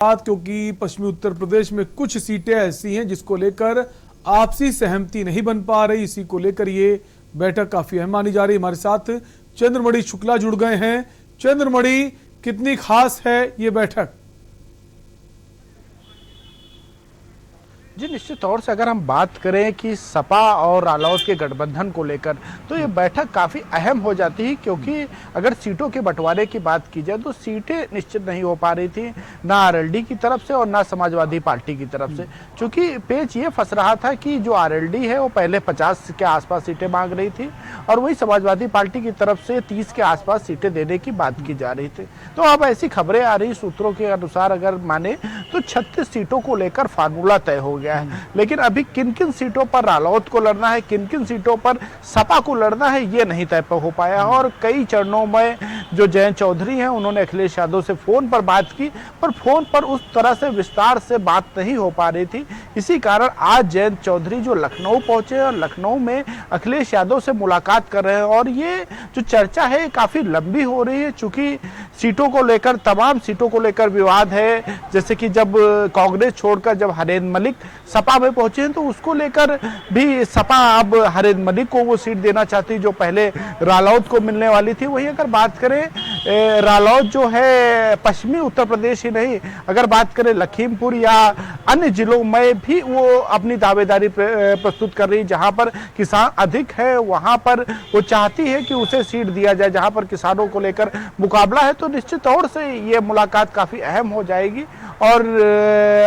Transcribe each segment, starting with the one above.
क्योंकि पश्चिमी उत्तर प्रदेश में कुछ सीटें ऐसी हैं जिसको लेकर आपसी सहमति नहीं बन पा रही। इसी को लेकर ये बैठक काफी अहम मानी जा रही है। हमारे साथ चंद्रमणि शुक्ला जुड़ गए हैं। चंद्रमणि, कितनी खास है ये बैठक? जी, निश्चित तौर से अगर हम बात करें कि सपा और रालोद के गठबंधन को लेकर तो ये बैठक काफ़ी अहम हो जाती है, क्योंकि अगर सीटों के बंटवारे की बात की जाए तो सीटें निश्चित नहीं हो पा रही थी, ना आरएलडी की तरफ से और ना समाजवादी पार्टी की तरफ से। चूंकि पेच ये फंस रहा था कि जो आरएलडी है वो पहले 50 के आसपास सीटें मांग रही थी और वही समाजवादी पार्टी की तरफ से 30 के आसपास सीटें देने की बात की जा रही थी। तो अब ऐसी खबरें आ रही सूत्रों के अनुसार अगर माने तो 36 सीटों को लेकर फार्मूला तय हो गया है। लेकिन अभी किन किन सीटों पर रालोद को लड़ना है, किन किन सीटों पर सपा को लड़ना है, ये नहीं तय हो पाया। और कई चरणों में जो जयंत चौधरी हैं उन्होंने अखिलेश यादव से फोन पर बात की, पर फोन पर उस तरह से विस्तार से बात नहीं हो पा रही थी। इसी कारण आज जयंत चौधरी जो लखनऊ पहुंचे और लखनऊ में अखिलेश यादव से मुलाकात कर रहे हैं। और ये जो चर्चा है काफी लंबी हो रही है, चूंकि सीटों को लेकर, तमाम सीटों को लेकर विवाद है। जैसे कि जब कांग्रेस छोड़कर जब हरेंद्र मलिक सपा में पहुंचे हैं तो उसको लेकर भी सपा अब हरेंद्र मलिक को वो सीट देना चाहती जो पहले रालोद को मिलने वाली थी। वही अगर बात करें रालोद जो है पश्चिमी उत्तर प्रदेश ही नहीं, अगर बात करें लखीमपुर या अन्य जिलों में भी वो अपनी दावेदारी प्रस्तुत कर रही, जहां पर किसान अधिक है वहां पर वो चाहती है कि उसे सीट दिया जाए, जहां पर किसानों को लेकर मुकाबला है। तो निश्चित तौर से ये मुलाकात काफी अहम हो जाएगी और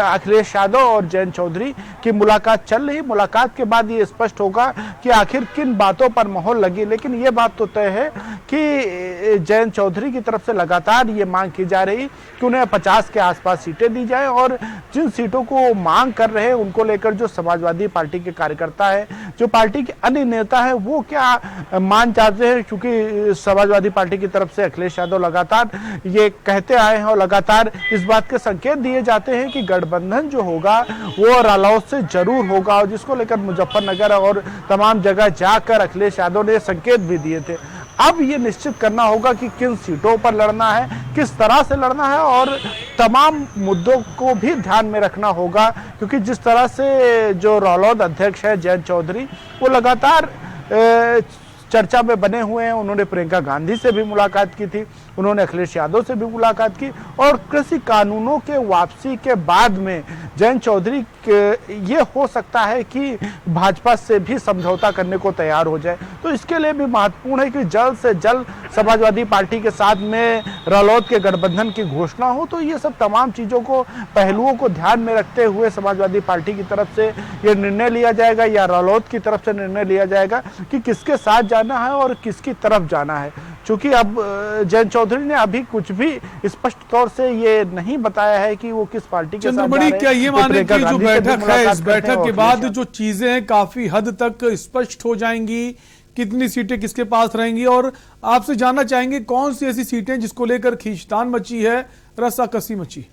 अखिलेश यादव और जयंत चौधरी की मुलाकात चल रही। मुलाकात के बाद ये स्पष्ट होगा कि आखिर किन बातों पर मोहर लगी। लेकिन ये बात तो तय है कि जयंत चौधरी की तरफ से लगातार ये मांग की जा रही कि उन्हें 50 के आसपास सीटें दी जाए और जिन सीटों को मांग कर रहे हैं उनको लेकर जो समाजवादी पार्टी के कार्यकर्ता है, जो पार्टी के अन्य नेता है, वो क्या मान चाहते हैं। क्योंकि समाजवादी पार्टी की तरफ से अखिलेश यादव लगातार ये कहते आए हैं और लगातार इस बात के संकेत दिए जाते हैं कि गठबंधन जो होगा वो रालोद से जरूर होगा, और जिसको लेकर मुजफ्फरनगर और तमाम जगह जाकर अखिलेश यादव ने संकेत भी दिए थे। अब ये निश्चित करना होगा कि किन सीटों पर लड़ना है, किस तरह से लड़ना है और तमाम मुद्दों को भी ध्यान में रखना होगा। क्योंकि जिस तरह से जो रालोद अध्यक्ष है जयंत चौधरी, वो लगातार चर्चा में बने हुए हैं। उन्होंने प्रियंका गांधी से भी मुलाकात की थी, उन्होंने अखिलेश यादव से भी मुलाकात की और कृषि कानूनों के वापसी के बाद में जयंत चौधरी ये हो सकता है कि भाजपा से भी समझौता करने को तैयार हो जाए। तो इसके लिए भी महत्वपूर्ण है कि जल्द से जल्द समाजवादी पार्टी के साथ में रालोद के गठबंधन की घोषणा हो। तो ये सब तमाम चीज़ों को, पहलुओं को ध्यान में रखते हुए समाजवादी पार्टी की तरफ से ये निर्णय लिया जाएगा या रालोद की तरफ से निर्णय लिया जाएगा कि किसके साथ जाना है और किसकी तरफ जाना है। चूंकि अब जयंत चौधरी ने अभी कुछ भी स्पष्ट तौर से ये नहीं बताया है कि वो किस पार्टी के साथ जा रहे हैं। क्या ये माने कि जो बैठक है, इस बैठक के बाद जो चीजें हैं काफी हद तक स्पष्ट हो जाएंगी, कितनी सीटें किसके पास रहेंगी? और आपसे जानना चाहेंगे कौन सी ऐसी सीटें जिसको लेकर खींचतान मची है, रस्साकसी मची?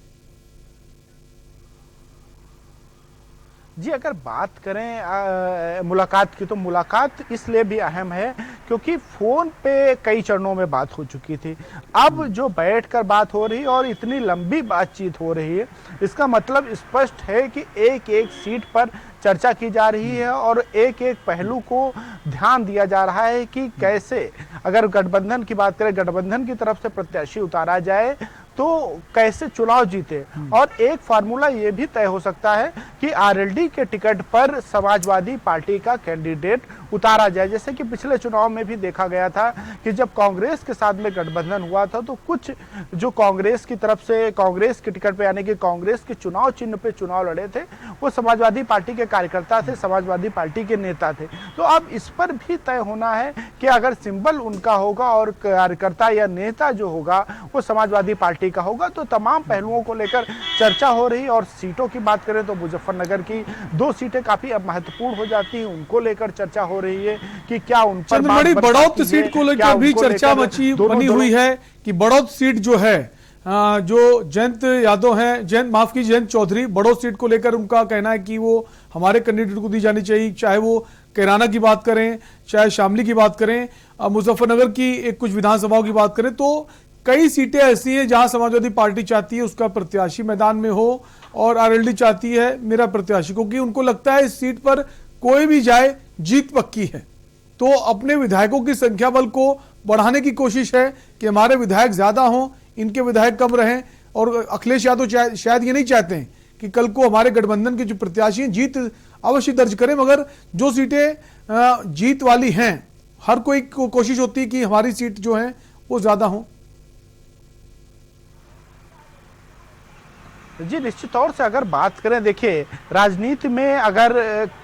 जी, अगर बात करें मुलाकात की तो मुलाकात इसलिए भी अहम है क्योंकि फोन पे कई चरणों में बात हो चुकी थी। अब जो बैठकर बात हो रही है और इतनी लंबी बातचीत हो रही है, इसका मतलब स्पष्ट है कि एक एक सीट पर चर्चा की जा रही है और एक एक पहलू को ध्यान दिया जा रहा है कि कैसे, अगर गठबंधन की बात करें, गठबंधन की तरफ से प्रत्याशी उतारा जाए तो कैसे चुनाव जीते। और एक फार्मूला ये भी तय हो सकता है कि आरएलडी के टिकट पर समाजवादी पार्टी का कैंडिडेट उतारा जाए। जैसे कि पिछले चुनाव में भी देखा गया था कि जब कांग्रेस के साथ में गठबंधन हुआ था तो कुछ जो कांग्रेस की तरफ से, कांग्रेस के टिकट पे यानी कि कांग्रेस के चुनाव चिन्ह पे चुनाव लड़े थे, वो समाजवादी पार्टी के कार्यकर्ता थे, समाजवादी पार्टी के नेता थे। तो अब इस पर भी तय होना है कि अगर सिंबल उनका होगा और कार्यकर्ता या नेता जो होगा वो समाजवादी पार्टी का होगा। तो तमाम पहलुओं को लेकर चर्चा हो रही। और सीटों की बात करें तो मुजफ्फरनगर की 2 सीटें काफी अब महत्वपूर्ण हो जाती हैं, उनको लेकर चर्चा हो रही है कि क्या उन पर बड़ौत सीट को लेकर भी चर्चा बनी हुई है कि बड़ौत सीट जो है, जो जयंत यादव हैं, जयंत चौधरी, बड़ौत सीट को लेकर उनका कहना है कि वो हमारे कैंडिडेट को दी जानी चाहिए, चाहे वो कैराना की बात करें, चाहे शामली की बात करें, मुजफ्फरनगर की कुछ विधानसभाओं की बात करें। तो कई सीटें ऐसी हैं जहां समाजवादी पार्टी चाहती है उसका प्रत्याशी मैदान में हो और आरएलडी चाहती है मेरा प्रत्याशी, क्योंकि उनको लगता है इस सीट पर कोई भी जाए जीत पक्की है। तो अपने विधायकों की संख्या बल को बढ़ाने की कोशिश है कि हमारे विधायक ज्यादा हों, इनके विधायक कम रहें। और अखिलेश यादव शायद ये नहीं चाहते हैं कि कल को हमारे गठबंधन के जो प्रत्याशी हैं जीत अवश्य दर्ज करें, मगर जो सीटें जीत वाली हैं हर कोई को कोशिश होती है कि हमारी सीट जो है वो ज्यादा हो। जी निश्चित तौर से अगर बात करें, देखिए राजनीति में अगर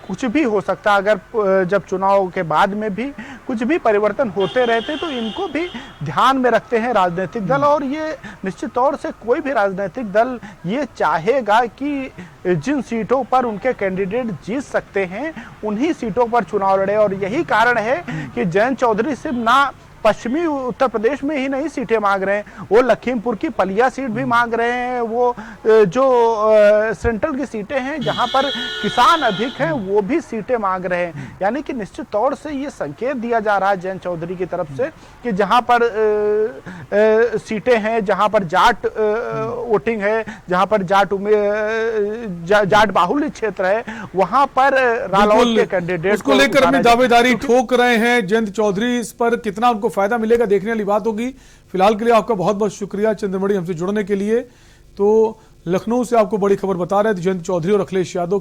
कुछ भी हो सकता, अगर जब चुनाव के बाद में भी कुछ भी परिवर्तन होते रहते तो इनको भी ध्यान में रखते हैं राजनीतिक दल। और ये निश्चित तौर से कोई भी राजनीतिक दल ये चाहेगा कि जिन सीटों पर उनके कैंडिडेट जीत सकते हैं उन्हीं सीटों पर चुनाव लड़े। और यही कारण है कि जयंत चौधरी सिर्फ ना पश्चिमी उत्तर प्रदेश में ही नहीं सीटें मांग रहे हैं, वो लखीमपुर की पलिया सीट भी मांग रहे हैं, वो जो सेंट्रल की सीटें हैं जहां पर किसान अधिक हैं वो भी सीटें मांग रहे हैं। यानी कि निश्चित तौर से ये संकेत दिया जा रहा है जयंत चौधरी की तरफ से कि जहां पर सीटें हैं, जहां पर जाट वोटिंग है, जहां पर जाट बाहुल्य क्षेत्र है, वहां पर रालोद के कैंडिडेट उसको लेकर अपनी दावेदारी ठोक रहे हैं जयंत चौधरी। इस पर कितना उनको फायदा मिलेगा देखने वाली बात होगी। फिलहाल के लिए आपका बहुत बहुत शुक्रिया चंद्रमणि हमसे जुड़ने के लिए। तो लखनऊ से आपको बड़ी खबर बता रहे थे जयंत चौधरी और अखिलेश यादव।